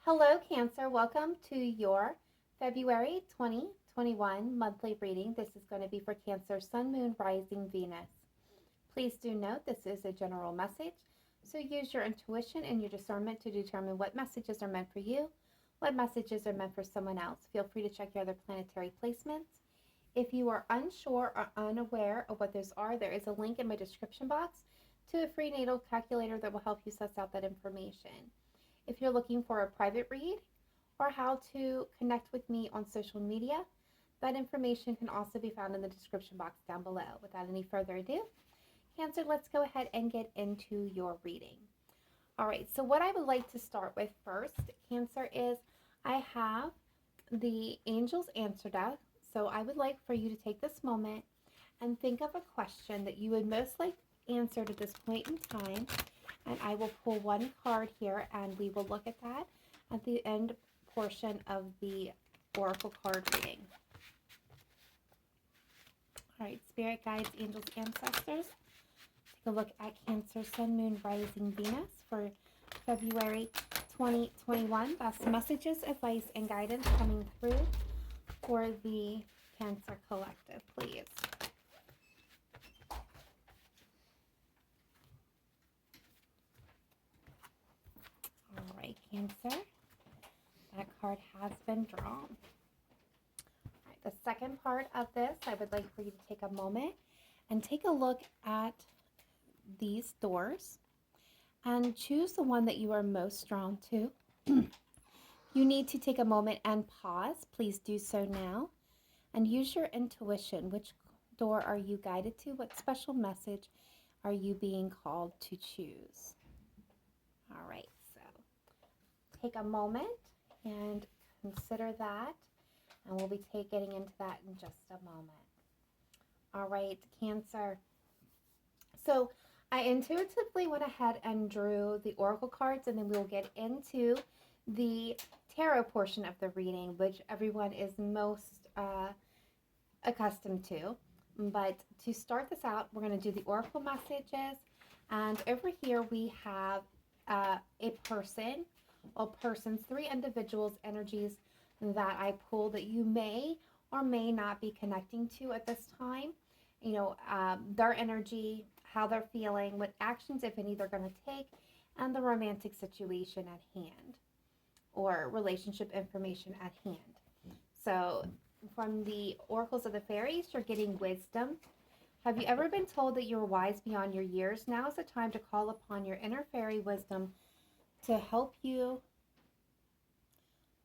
Hello, Cancer. Welcome to your February 2021 monthly reading. This is going to be for Cancer, Sun, Moon, Rising, Venus. Please do note this is a general message, so use your intuition and your discernment to determine what messages are meant for you, what messages are meant for someone else. Feel free to check your other planetary placements. If you are unsure or unaware of what those are, there is a link in my description box to a free natal calculator that will help you suss out that information. If you're looking for a private read or how to connect with me on social media, that information can also be found in the description box down below. Without any further ado, Cancer, let's go ahead and get into your reading. All right, so what I would like to start with first, Cancer, is I have the Angel's Answer deck. So I would like for you to take this moment and think of a question that you would most like answered at this point in time. And I will pull one card here and we will look at that at the end portion of the Oracle card reading. All right, Spirit Guides, Angels, Ancestors. Take a look at Cancer, Sun, Moon, Rising, Venus for February 2021. Best messages, advice, and guidance coming through for the Cancer Collective, please. All right, Cancer. That card has been drawn. All right, the second part of this, I would like for you to take a moment and take a look at these doors and choose the one that you are most drawn to. You need to take a moment and pause. Please do so now and use your intuition. Which door are you guided to? What special message are you being called to choose? All right, so take a moment and consider that, and we'll be getting into that in just a moment. All right, Cancer. So I intuitively went ahead and drew the Oracle cards, and then we'll get into the tarot portion of the reading, which everyone is most accustomed to. But to start this out, we're going to do the Oracle messages, and over here we have a person, well, persons, three individuals' energies that I pulled that you may or may not be connecting to at this time. You know, their energy, how they're feeling, what actions, if any, they're going to take, and the romantic situation at hand or relationship information at hand. So from the oracles of the fairies, you're getting wisdom. Have you ever been told that you're wise beyond your years? Now is the time to call upon your inner fairy wisdom to help you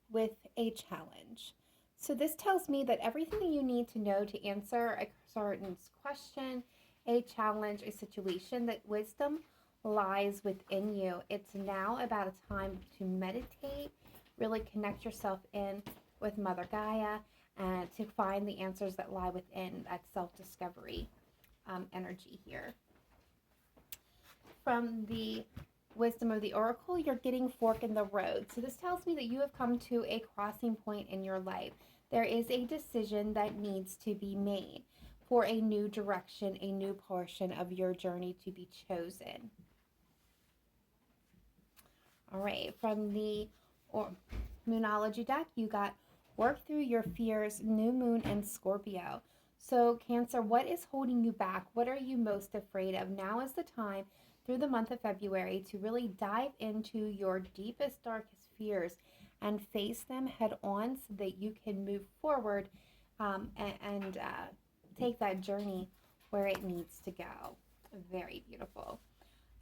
with a challenge. So this tells me that everything you need to know to answer a certain question, a challenge, a situation, that wisdom lies within you. It's now about a time to meditate, really connect yourself in with Mother Gaia, and to find the answers that lie within that self-discovery energy here. From the wisdom of the oracle, you're getting fork in the road. So this tells me that you have come to a crossing point in your life. There is a decision that needs to be made for a new direction, a new portion of your journey to be chosen. All right, from the Moonology deck, you got work through your fears, new moon, and Scorpio. So Cancer, what is holding you back? What are you most afraid of? Now is the time through the month of February to really dive into your deepest, darkest fears and face them head on so that you can move forward and take that journey where it needs to go. Very beautiful.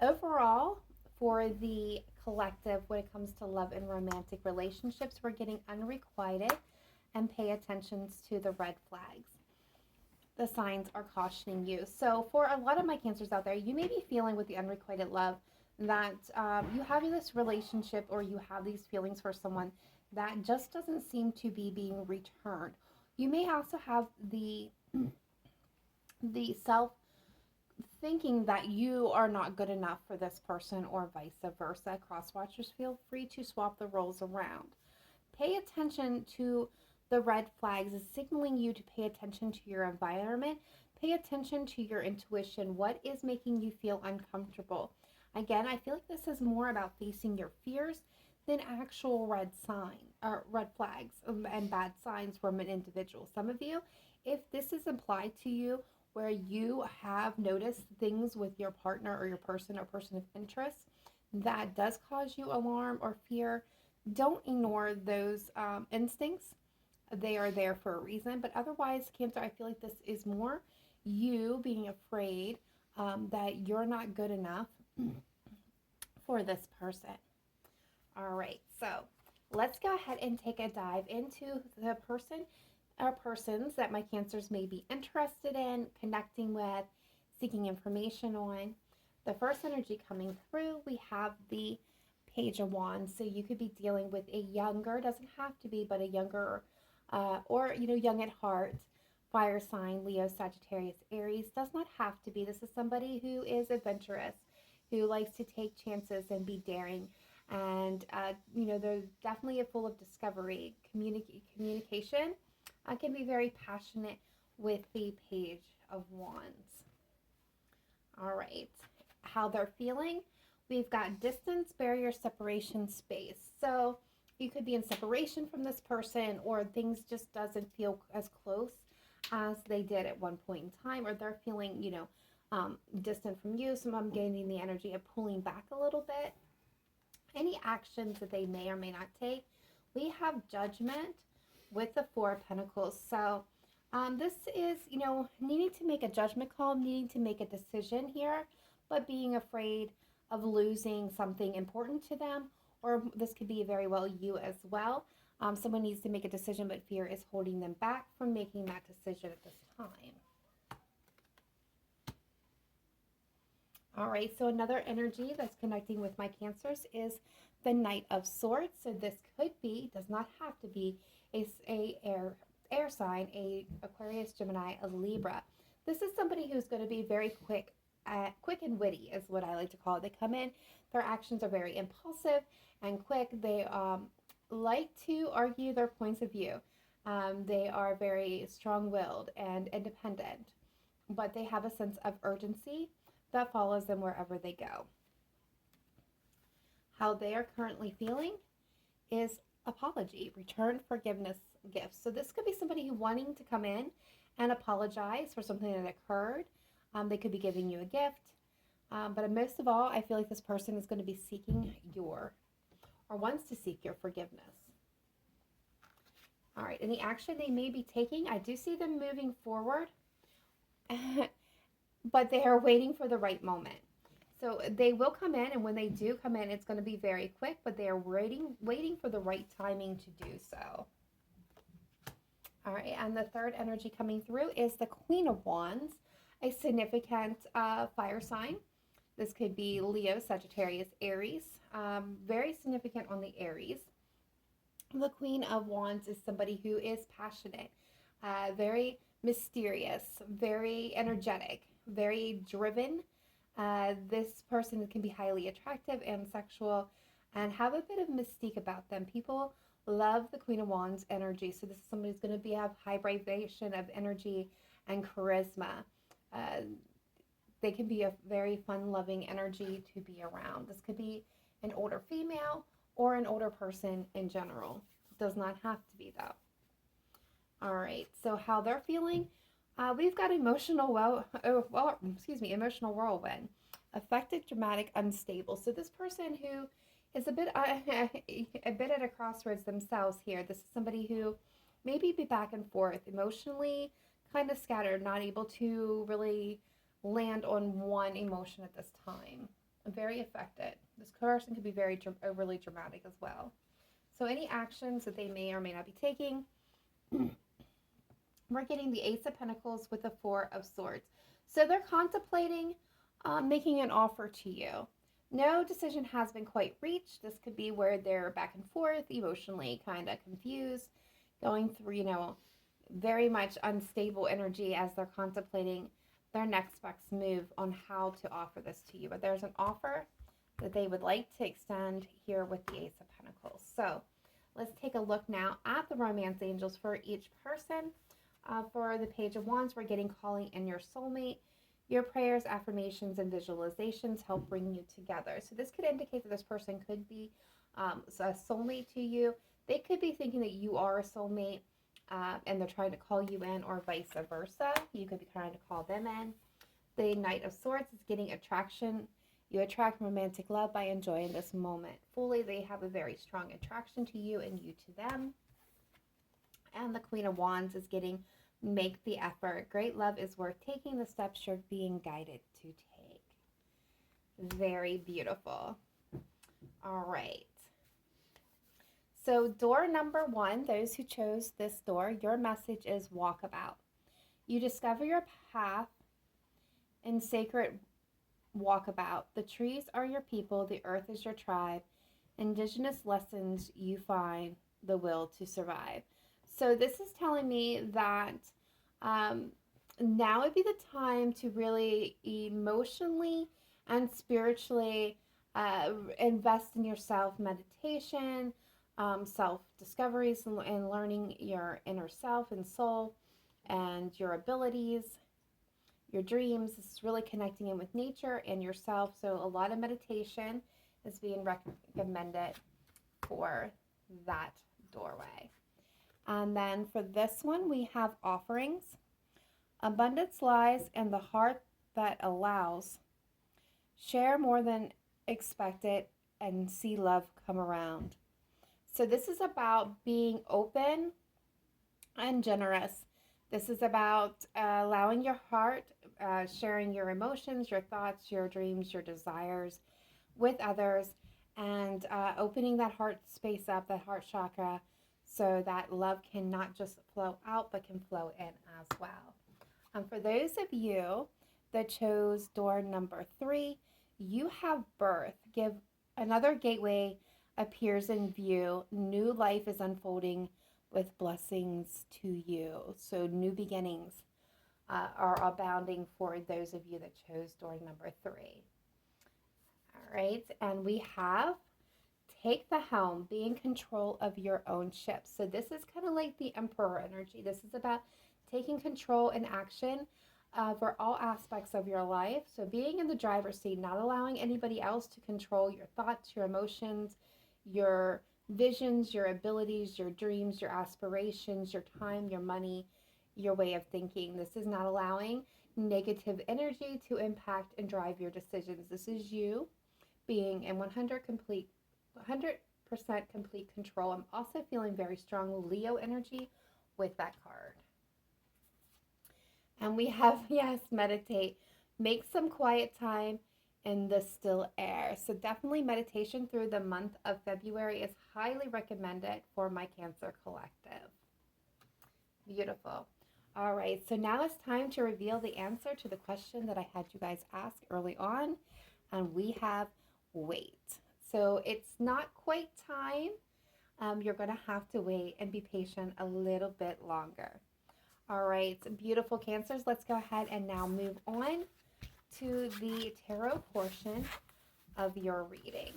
Overall, for the collective, when it comes to love and romantic relationships, we're getting unrequited and pay attention to the red flags. The signs are cautioning you. So for a lot of my Cancers out there, you may be feeling with the unrequited love that you have this relationship or you have these feelings for someone that just doesn't seem to be being returned. You may also have the self thinking that you are not good enough for this person or vice versa. Cross watchers, feel free to swap the roles around. Pay attention to the red flags is signaling you to pay attention to your environment. Pay attention to your intuition. What is making you feel uncomfortable? Again, I feel like this is more about facing your fears than actual red sign or red flags and bad signs from an individual. Some of you, if this is applied to you where you have noticed things with your partner or your person or person of interest that does cause you alarm or fear, don't ignore those instincts. They are there for a reason. But otherwise, Cancer, I feel like this is more you being afraid that you're not good enough for this person. All right, so let's go ahead and take a dive into the person or persons that my Cancers may be interested in, connecting with, seeking information on. The first energy coming through, we have the Page of Wands. So you could be dealing with a younger, doesn't have to be, but a younger or, young at heart, fire sign, Leo, Sagittarius, Aries. Does not have to be. This is somebody who is adventurous, who likes to take chances and be daring. And, they're definitely full of discovery. Communication can be very passionate with the Page of Wands. All right. How they're feeling. We've got distance, barrier, separation, space. So you could be in separation from this person, or things just doesn't feel as close as they did at one point in time, or they're feeling, distant from you. So I'm gaining the energy of pulling back a little bit. Any actions that they may or may not take. We have Judgment with the Four of Pentacles. So this is, needing to make a judgment call, needing to make a decision here, but being afraid of losing something important to them, or this could be very well you as well. Someone needs to make a decision, but fear is holding them back from making that decision at this time. All right, so another energy that's connecting with my Cancers is the Knight of Swords. So this could be, does not have to be, a air sign, a Aquarius, Gemini, a Libra. This is somebody who's going to be very quick and witty is what I like to call it. They come in, their actions are very impulsive and quick. They like to argue their points of view. They are very strong-willed and independent, but they have a sense of urgency that follows them wherever they go. How they are currently feeling is apology, return, forgiveness, gifts. So this could be somebody who wanting to come in and apologize for something that occurred. They could be giving you a gift. But most of all, I feel like this person is going to be seeking or wants to seek your forgiveness. All right, and the action they may be taking, I do see them moving forward, but they are waiting for the right moment. So they will come in, and when they do come in, it's going to be very quick, but they are waiting for the right timing to do so. All right, and the third energy coming through is the Queen of Wands, a significant fire sign. This could be Leo, Sagittarius, Aries. Very significant on the Aries. The Queen of Wands is somebody who is passionate, very mysterious, very energetic, very driven. This person can be highly attractive and sexual and have a bit of mystique about them. People love the Queen of Wands energy. So this is somebody who's going to have high vibration of energy and charisma. They can be a very fun-loving energy to be around. This could be an older female or an older person in general. It does not have to be, though. All right, so how they're feeling. We've got emotional whirlwind, affected, dramatic, unstable. So this person who is a bit at a crossroads themselves here. This is somebody who maybe be back and forth, emotionally kind of scattered, not able to really land on one emotion at this time. Very affected. This person could be very overly dramatic as well. So any actions that they may or may not be taking. We're getting the Ace of Pentacles with the Four of Swords. So they're contemplating making an offer to you. No decision has been quite reached. This could be where they're back and forth, emotionally kind of confused, going through, very much unstable energy as they're contemplating their next best move on how to offer this to you. But there's an offer that they would like to extend here with the Ace of Pentacles. So let's take a look now at the romance angels for each person. For the Page of Wands, we're getting calling in your soulmate. Your prayers, affirmations, and visualizations help bring you together. So this could indicate that this person could be So a soulmate to you, they could be thinking that you are a soulmate, and they're trying to call you in, or vice versa. You could be trying to call them in. The Knight of Swords is getting attraction. You attract romantic love by enjoying this moment fully. They have a very strong attraction to you and you to them. And the Queen of Wands is getting make the effort. Great love is worth taking the steps you're being guided to take. Very beautiful. All right. So door number 1, those who chose this door, your message is walkabout. You discover your path in sacred walkabout. The trees are your people, the earth is your tribe. Indigenous lessons you find the will to survive. So this is telling me that now would be the time to really emotionally and spiritually invest in yourself, meditation, self-discoveries, and learning your inner self and soul and your abilities, your dreams. This is really connecting in with nature and yourself. So a lot of meditation is being recommended for that doorway. And then for this one, we have offerings. Abundance lies in the heart that allows. Share more than expected and see love come around. So this is about being open and generous. This is about allowing your heart, sharing your emotions, your thoughts, your dreams, your desires with others, and opening that heart space up, that heart chakra, so that love can not just flow out, but can flow in as well. For those of you that chose door number 3, you have birth. Give another gateway appears in view. New life is unfolding with blessings to you. So new beginnings are abounding for those of you that chose door number 3. All right, and we have take the helm, be in control of your own ship. So this is kind of like the Emperor energy. This is about taking control and action for all aspects of your life. So being in the driver's seat, not allowing anybody else to control your thoughts, your emotions, your visions, your abilities, your dreams, your aspirations, your time, your money, your way of thinking. This is not allowing negative energy to impact and drive your decisions. This is you being in 100% complete control. I'm also feeling very strong Leo energy with that card. And we have, yes, meditate. Make some quiet time in the still air. So definitely meditation through the month of February is highly recommended for my Cancer Collective. Beautiful. All right, so now it's time to reveal the answer to the question that I had you guys ask early on. And we have wait. So it's not quite time. You're going to have to wait and be patient a little bit longer. All right, beautiful Cancers. Let's go ahead and now move on to the tarot portion of your reading.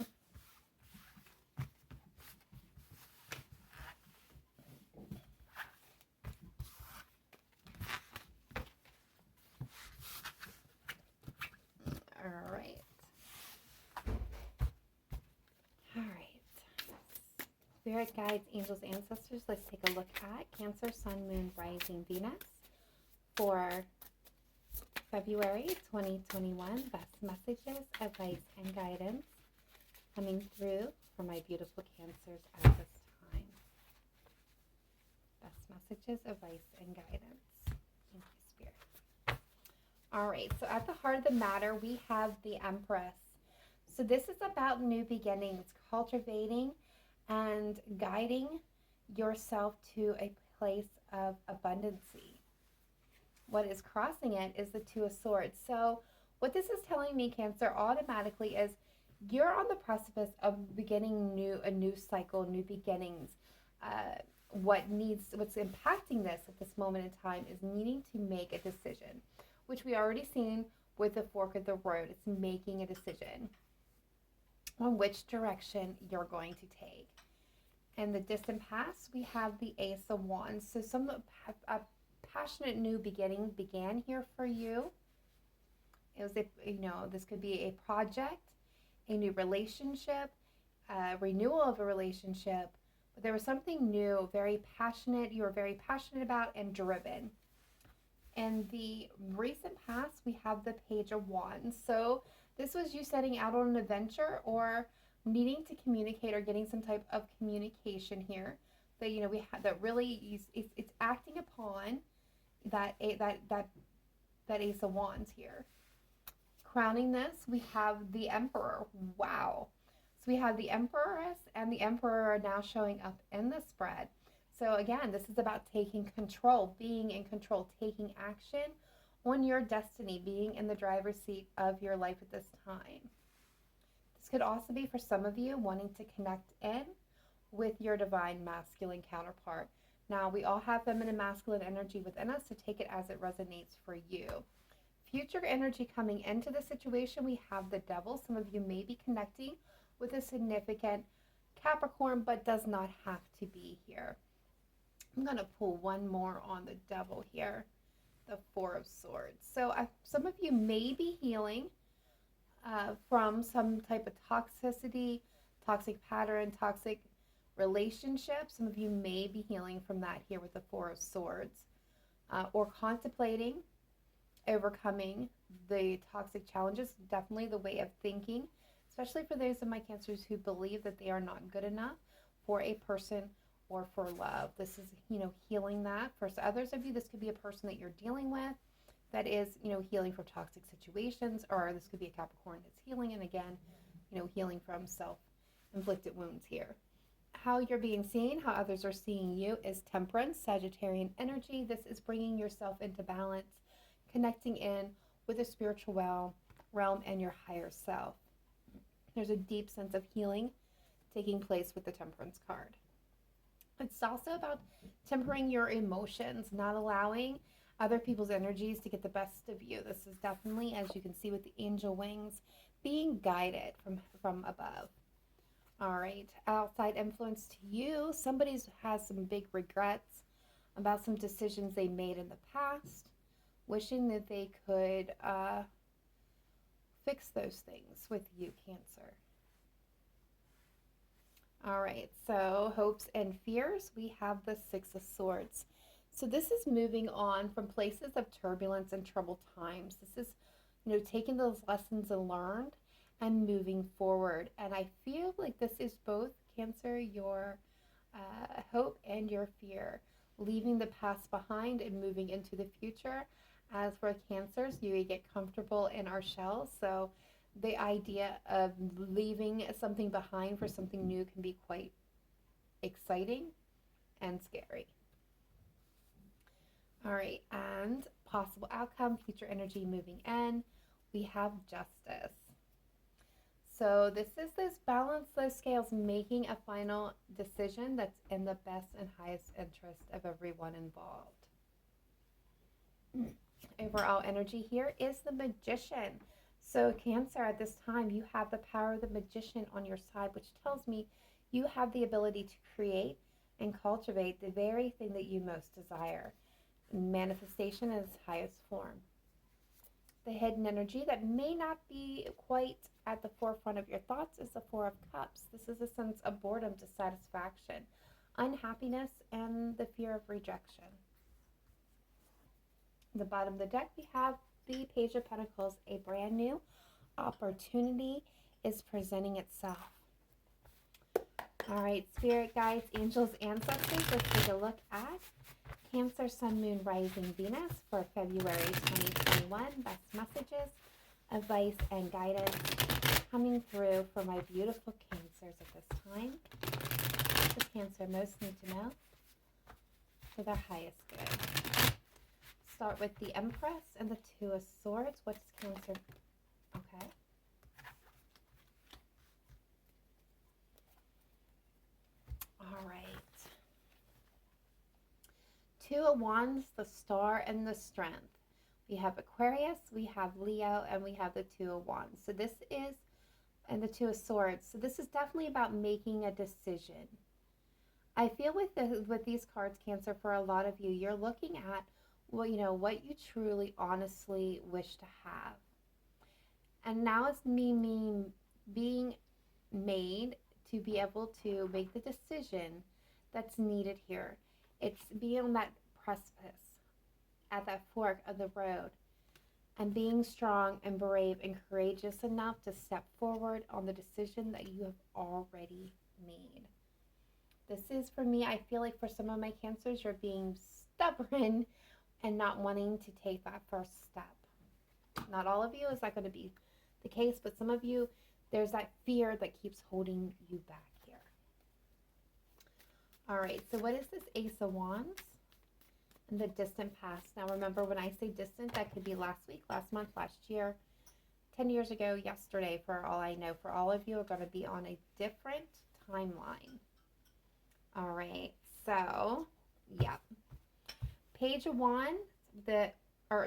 All right. Spirit guides, angels, ancestors. Let's take a look at Cancer, Sun, Moon, Rising, Venus for February 2021. Best messages, advice, and guidance coming through for my beautiful Cancers at this time. Best messages, advice, and guidance. Thank you, Spirit. All right, so at the heart of the matter, we have the Empress. So this is about new beginnings, cultivating and guiding yourself to a place of abundancy. What is crossing it is the Two of Swords. So what this is telling me, Cancer, automatically is you're on the precipice of beginning a new cycle, new beginnings. What's impacting this at this moment in time is needing to make a decision, which we already seen with the fork of the road. It's making a decision on which direction you're going to take. In the distant past, we have the Ace of Wands. So a passionate new beginning began here for you. It was this could be a project, a new relationship, a renewal of a relationship, but there was something new, very passionate, you were very passionate about and driven. In the recent past, we have the Page of Wands. So this was you setting out on an adventure or needing to communicate or getting some type of communication here that we have that really it's acting upon that Ace of Wands here. Crowning this, we have the Emperor. Wow. So we have the Empress and the Emperor are now showing up in the spread. So again, this is about taking control, being in control, taking action on your destiny, being in the driver's seat of your life at this time. This could also be for some of you wanting to connect in with your divine masculine counterpart. Now, we all have feminine masculine energy within us, so take it as it resonates for you. Future energy coming into the situation, we have the Devil. Some of you may be connecting with a significant Capricorn, but does not have to be here. I'm going to pull one more on the Devil here, the Four of Swords. So some of you may be healing from some type of toxicity, toxic pattern, toxic relationship. Some of you may be healing from that here with the Four of Swords, or contemplating overcoming the toxic challenges. Definitely the way of thinking, especially for those of my Cancers who believe that they are not good enough for a person or for love. This is, healing that. For others of you, this could be a person that you're dealing with that is, healing from toxic situations, or this could be a Capricorn that's healing, and again, healing from self-inflicted wounds here. How you're being seen, how others are seeing you is Temperance, Sagittarian energy. This is bringing yourself into balance, connecting in with the spiritual realm and your higher self. There's a deep sense of healing taking place with the Temperance card. It's also about tempering your emotions, not allowing other people's energies to get the best of you. This is definitely, as you can see with the angel wings, being guided from above. All right, outside influence to you. Somebody has some big regrets about some decisions they made in the past, wishing that they could fix those things with you, Cancer. All right, so hopes and fears, we have the Six of Swords. So this is moving on from places of turbulence and troubled times. This is, taking those lessons and learned and moving forward. And I feel like this is both, Cancer, your hope and your fear, leaving the past behind and moving into the future. As for Cancers, you get comfortable in our shells. So the idea of leaving something behind for something new can be quite exciting and scary. All right, and possible outcome, future energy moving in. We have Justice. So this is this balance, those scales, making a final decision that's in the best and highest interest of everyone involved. Overall energy here is the Magician. So Cancer, at this time, you have the power of the Magician on your side, which tells me you have the ability to create and cultivate the very thing that you most desire. Manifestation in its highest form. The hidden energy that may not be quite at the forefront of your thoughts is the Four of Cups. This is a sense of boredom, dissatisfaction, unhappiness, and the fear of rejection. At the bottom of the deck, we have the Page of Pentacles. A brand new opportunity is presenting itself. All right, Spirit Guides, Angels, Ancestors, let's take a look at Cancer, Sun, Moon, Rising, Venus for February 2021. Best messages, advice, and guidance coming through for my beautiful Cancers at this time. The Cancer most need to know for their highest good. Start with the Empress and the Two of Swords. What's Cancer? Okay. All right. Two of Wands, the Star, and the Strength. We have Aquarius, we have Leo, and we have the Two of Wands. So this is, and the Two of Swords. So this is definitely about making a decision. I feel with these cards, Cancer, for a lot of you, you're looking at, well, what you truly, honestly wish to have. And now it's being made to be able to make the decision that's needed here. It's being on that precipice, at that fork of the road, and being strong and brave and courageous enough to step forward on the decision that you have already made. This is for me, I feel like for some of my cancers, you're being stubborn and not wanting to take that first step. Not all of you is that going to be the case, but some of you, there's that fear that keeps holding you back here. All right, so what is this Ace of Wands in the distant past? Now remember, when I say distant, that could be last week, last month, last year, 10 years ago, yesterday, for all I know. For all of you are going to be on a different timeline. All right, so, yep. Page of Wands, the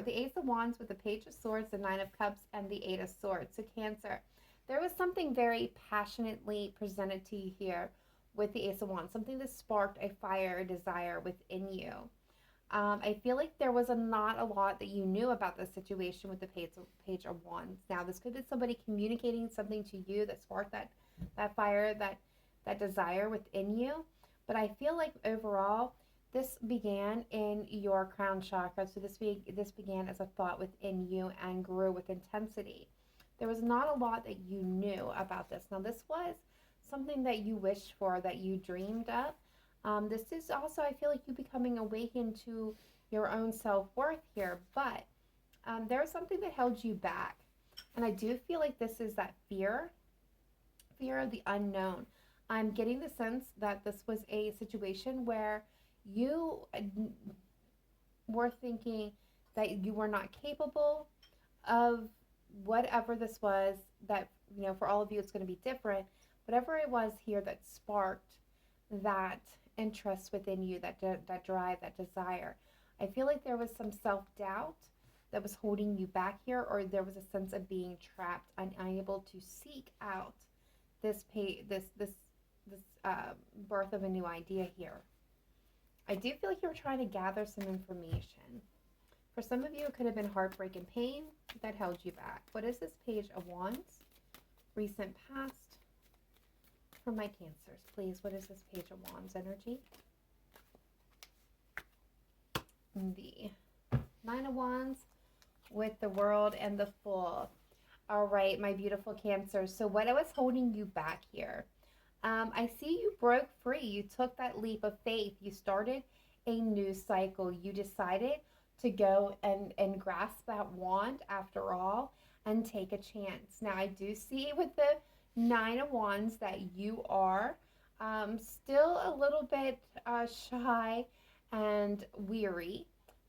Ace of Wands with the Page of Swords, the Nine of Cups, and the Eight of Swords. So Cancer, there was something very passionately presented to you here with the Ace of Wands, something that sparked a fire, a desire within you. I feel like there was not a lot that you knew about the situation with the Page of Wands. Now, this could be somebody communicating something to you that sparked that fire, that desire within you. But I feel like overall, this began in your crown chakra. So this began as a thought within you and grew with intensity. There was not a lot that you knew about this. Now, this was something that you wished for, that you dreamed of. This is also, I feel like, you becoming awakened to your own self-worth here. But there was something that held you back. And I do feel like this is that fear of the unknown. I'm getting the sense that this was a situation where you were thinking that you were not capable of whatever this was, that, you know, for all of you it's going to be different. Whatever it was here that sparked that interest within you, that drive, that desire. I feel like there was some self-doubt that was holding you back here, or there was a sense of being trapped, unable to seek out this birth of a new idea here. I do feel like you were trying to gather some information. For some of you, it could have been heartbreak and pain that held you back. What is this Page of Wands? Recent past. For my Cancers, please. What is this Page of Wands energy? The Nine of Wands with the World and the Fool. All right, my beautiful Cancers. So what was holding you back here? I see you broke free. You took that leap of faith. You started a new cycle. You decided to go and grasp that wand after all and take a chance. Now, I do see with the Nine of Wands that you are still a little bit shy and weary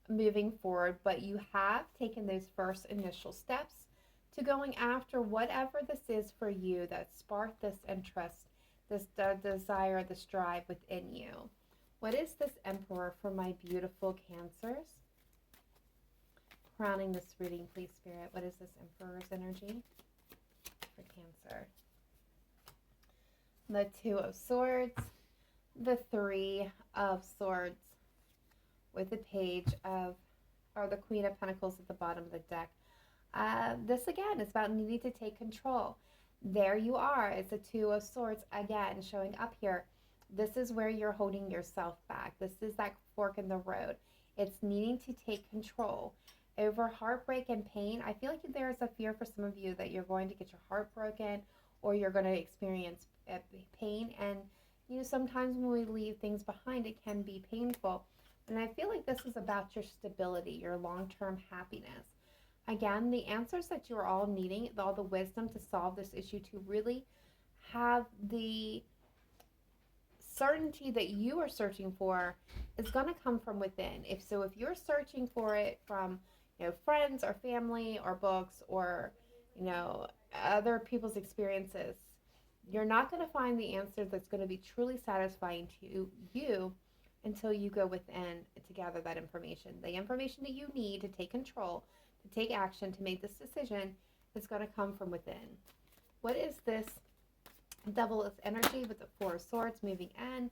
moving forward, but you have taken those first initial steps to going after whatever this is for you that sparked this interest, this desire, this drive within you. What is this Emperor for my beautiful Cancers? Crowning this reading, please, Spirit. What is this Emperor's energy for Cancer? The Two of Swords, the Three of Swords, with the Page of, or the Queen of Pentacles at the bottom of the deck. This again is about needing to take control. There you are. It's a Two of Swords again showing up here. This is where you're holding yourself back. This is that fork in the road. It's needing to take control over heartbreak and pain. I feel like there's a fear for some of you that you're going to get your heart broken, or you're going to experience pain. And, you know, sometimes when we leave things behind, it can be painful. And I feel like this is about your stability, your long-term happiness. Again, the answers that you're all needing, all the wisdom to solve this issue, to really have the certainty that you are searching for, is going to come from within. If you're searching for it from, you know, friends or family or books or, you know, other people's experiences, you're not going to find the answer that's going to be truly satisfying to you until you go within to gather that information. The information that you need to take control, to take action, to make this decision, is going to come from within. What is this Devil's energy with the Four of Swords moving in?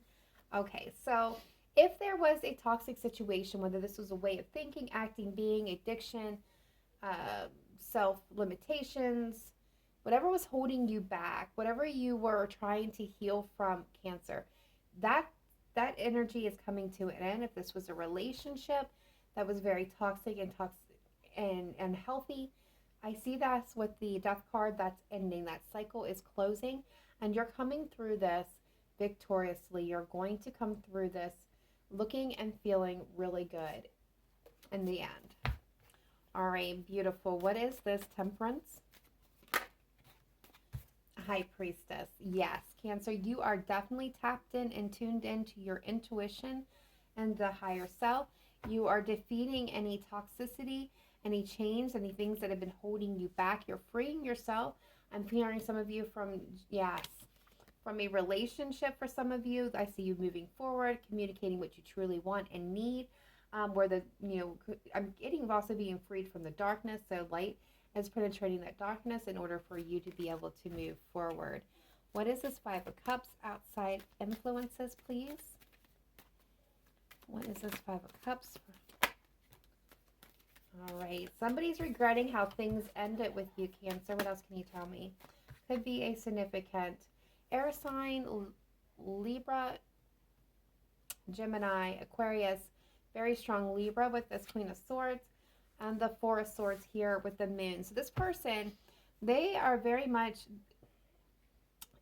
Okay, so if there was a toxic situation, whether this was a way of thinking, acting, being, addiction, self-limitations, whatever was holding you back, whatever you were trying to heal from, Cancer, that that energy is coming to an end. If this was a relationship that was very toxic and unhealthy, I see that's with the Death card. That's ending. That cycle is closing, and you're coming through this victoriously. You're going to come through this looking and feeling really good in the end. All right, beautiful. What is this? Temperance. High Priestess. Yes, Cancer, you are definitely tapped in and tuned into your intuition and the higher self. You are defeating any toxicity, any chains, any things that have been holding you back. You're freeing yourself. I'm hearing some of you from, yes, from a relationship for some of you. I see you moving forward, communicating what you truly want and need. Where the, I'm getting also being freed from the darkness. So light is penetrating that darkness in order for you to be able to move forward. What is this Five of Cups? Outside influences, please. What is this Five of Cups? All right. Somebody's regretting how things ended with you, Cancer. What else can you tell me? Could be a significant air sign, Libra, Gemini, Aquarius. Very strong Libra with this Queen of Swords. And the Four of Swords here with the Moon. So this person, they are very much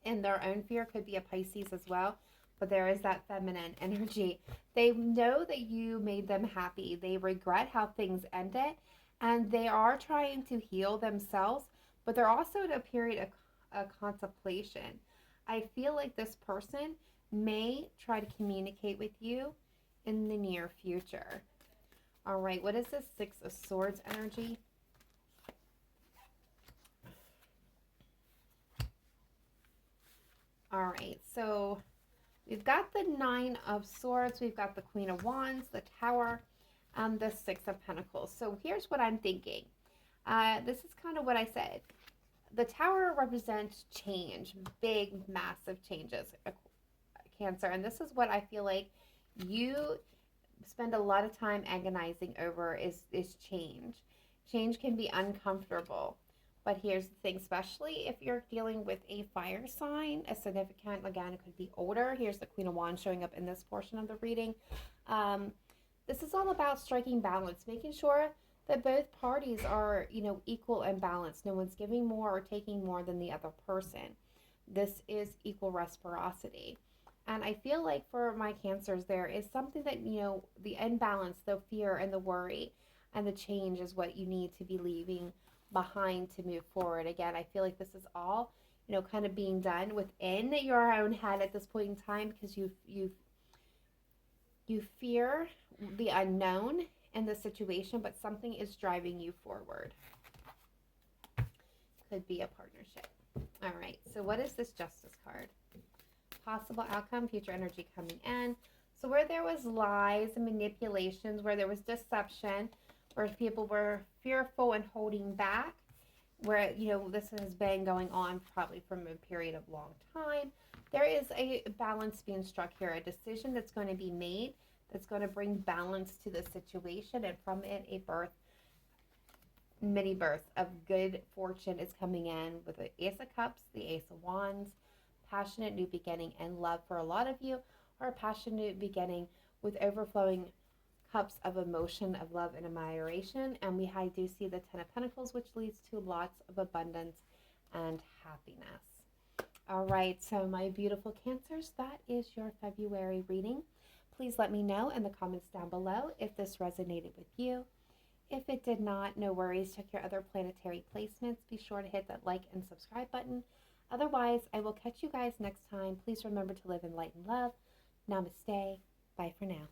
in their own fear. Could be a Pisces as well. But there is that feminine energy. They know that you made them happy. They regret how things ended. And they are trying to heal themselves. But they're also in a period of contemplation. I feel like this person may try to communicate with you in the near future. All right, what is this Six of Swords energy? All right, so we've got the Nine of Swords, we've got the Queen of Wands, the Tower, and the Six of Pentacles. So here's what I'm thinking. This is kind of what I said. The Tower represents change, big, massive changes, Cancer. And this is what I feel like you spend a lot of time agonizing over is change. Change can be uncomfortable. But here's the thing, especially if you're dealing with a fire sign, a significant, again, it could be older. Here's the Queen of Wands showing up in this portion of the reading. This is all about striking balance, making sure that both parties are, equal and balanced. No one's giving more or taking more than the other person. This is equal reciprocity. And I feel like for my Cancers, there is something that, the imbalance, the fear and the worry and the change is what you need to be leaving behind to move forward. Again, I feel like this is all, kind of being done within your own head at this point in time because you fear the unknown in the situation, but something is driving you forward. Could be a partnership. All right, so what is this Justice card? Possible outcome, future energy coming in. So where there was lies and manipulations, where there was deception, where people were fearful and holding back, where, this has been going on probably from a period of long time, there is a balance being struck here, a decision that's going to be made that's going to bring balance to the situation, and from it, a mini birth of good fortune is coming in with the Ace of Cups, the Ace of Wands, passionate new beginning and love for a lot of you, or a passionate beginning with overflowing cups of emotion, of love and admiration. And I do see the Ten of Pentacles, which leads to lots of abundance and happiness. All right, so my beautiful Cancers, that is your February reading. Please let me know in the comments down below if this resonated with you. If it did not, no worries. Check your other planetary placements. Be sure to hit that like and subscribe button. Otherwise, I will catch you guys next time. Please remember to live in light and love. Namaste. Bye for now.